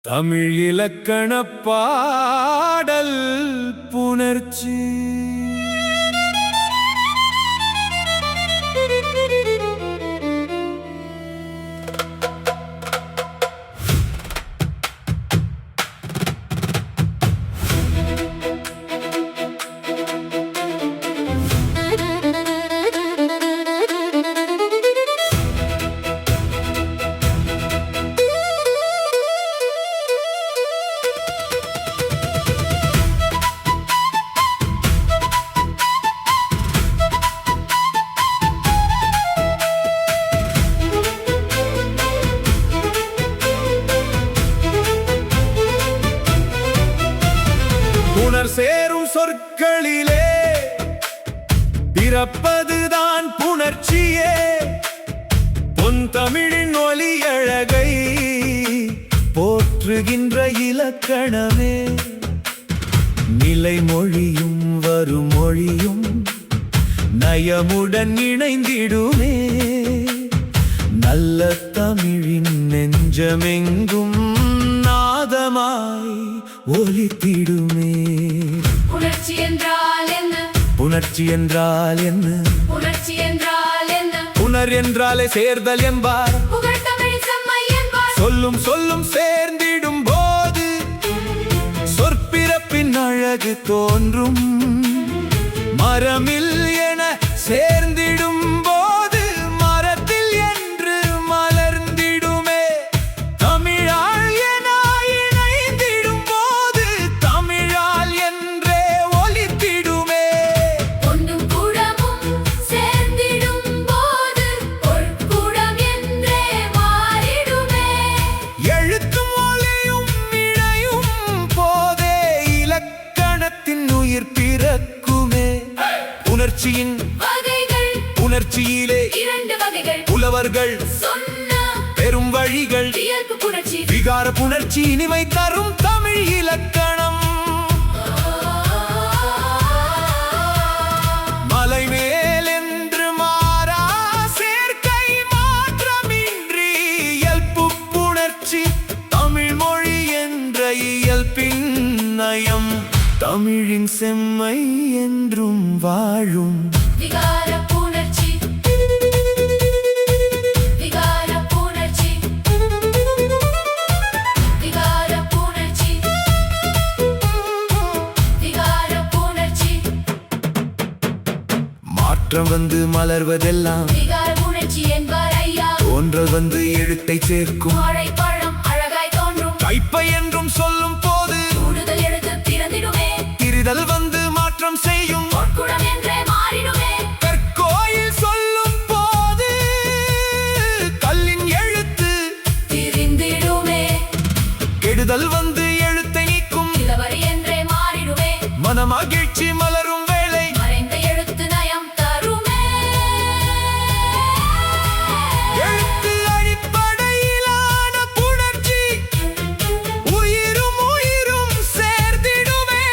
தமிழ் இலக்கணப் பாடல் புணர்ச்சி. புணர் சேரும் சொற்களிலே பிறப்பதுதான் புணர்ச்சியே. பொன் தமிழின் ஒலி அழகை போற்றுகின்ற இலக்கணமே. நிலைமொழியும் வருமொழியும் நயமுடன் இணைந்திடுமே. நல்ல தமிழின் நெஞ்சமெங்கும் நாதமாய் ஒலித்திடுமே. புணர்ச்சி என்றால் என்ன? புணர்ச்சி என்றால் என்ன? புணர்ச்சி என்றால் என்ன? புணர் என்றாலே சேர்தல் என்பார். புகழ் தமிழின் செம்மை என்பார். சொல்லும் சொல்லும் சேர்ந்திடும் போது சொற்பிறப்பின் அழகு தோன்றும். மரமில் என சேர்ந்திடும் போது மரத்தில் என்று மலர்ந்திடுமே. தமிழால் என இணைந்திடும் போது தமிழால் என்றே ஒலித்திடுமே. பொன்னும் குடமும் சேர்ந்திடும் போது பொற்குடம் என்றே மாறிடுமே. எழுத்தும் ஒலியும் இணையும் போதே இலக்கணத்தின் உயிர் பிறக்குமே. புணர்ச்சியின் வகைகள் புணர்ச்சியிலே இரண்டு வகைகள். புலவர்கள் சொன்ன பெரும் வழிகள். இயல்பு புணர்ச்சி, விகார புணர்ச்சி, இனிமை தரும் தமிழ் இலக்கணம். மலை மேல் என்று மாறா சேர்க்கை மாற்றமின்றி இயல்பு புணர்ச்சி. தமிழ் மொழி என்ற இயல்பின் நயம் தமிழின் செம்மை என்றும் வாழும். விகார புணர்ச்சி, விகார புணர்ச்சி, விகார புணர்ச்சி, விகார புணர்ச்சி. மாற்றம் வந்து மலர்வதெல்லாம் விகார புணர்ச்சி என்பார் ஐயா. தோன்றல் வந்து எழுத்தை சேர்க்கும். வாழைப்பழம் அழகாய் தோன்றும். கைப்பை என்றும் சொல்லும் போது கூடுதல் எழுத்து திறந்திடுமே. திரிதல் வந்து மாற்றம் செய்யும். பொற்குடம் என்றே மாறிடுமே. கற்கோயில் சொல்லும் போது கல்லின் எழுத்து திரிந்திடுமே. கெடுதல் வந்து எழுத்தை நீக்கும். இளவரி என்றே மாறிடுமே. மனமகிழ்ச்சி மலரும் வேளை மறைந்த எழுத்து நயம் தருமே. எழுத்து அடிப்படையிலான புணர்ச்சி உயிரும் உயிரும் சேர்ந்திடுமே.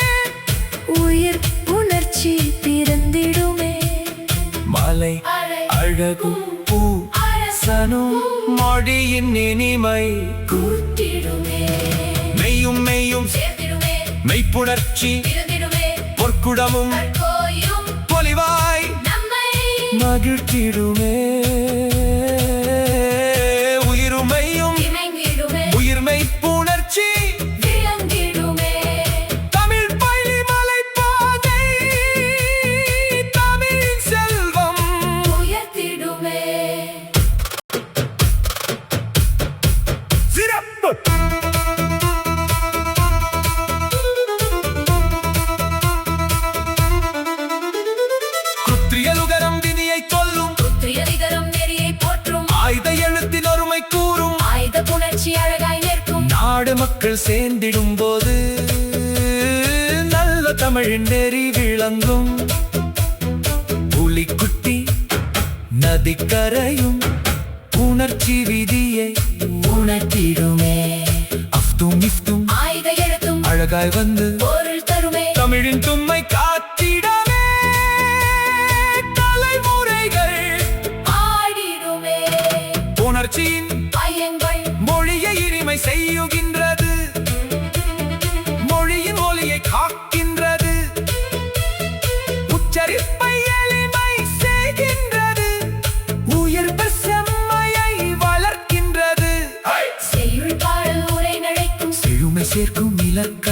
உயிர் உணர்ச்சி பிறந்திடுமே. மலை அலை அழகு பூ சனும் மொழியின் இனிமை கூட்டிடுமே. மெய்யும் மெய்யும் சேர்ந்திடுமே. மெய்ப்புணர்ச்சி பிறந்திடுமே. பொற்குடமும் கோயும் பொலிவாய் நம்மை மகிழ்ச்சிடுமே. உயிருமையும் இணைந்திடுமே. உயிர்மை புணர்ச்சி விளங்கிடுமே. தமிழ் பள்ளி மலைப்பாதை தமிழின் செல்வம் உயர்த்திடுமே. சிறப்பு. குற்றியலுகரம் விதியை சொல்லும். புத்திரியதிகரம் நெறியை போற்றும். ஆயுத எழுத்தின் ஒருமை கூறும். ஆயுத புணர்ச்சி அழகாய் நிற்கும். நாடு மக்கள் சேர்ந்திடும் போது நல்ல தமிழின் நெறி விளங்கும். புலிக்குட்டி நதிக்கரையும் உணர்ச்சி விதியை உணர்த்திடுமே. அஃதும் இஃதும் ஆயுத எழுத்தும் அழகாய் வந்து பொருள் தருமே. தமிழின் தும்மை காத்திடவே. தலைமுறைகள் ஆடிடுமே. உணர்ச்சியின் பையங்கள் மொழியை இனிமை செய்யுகின்றது. இலக்கணம்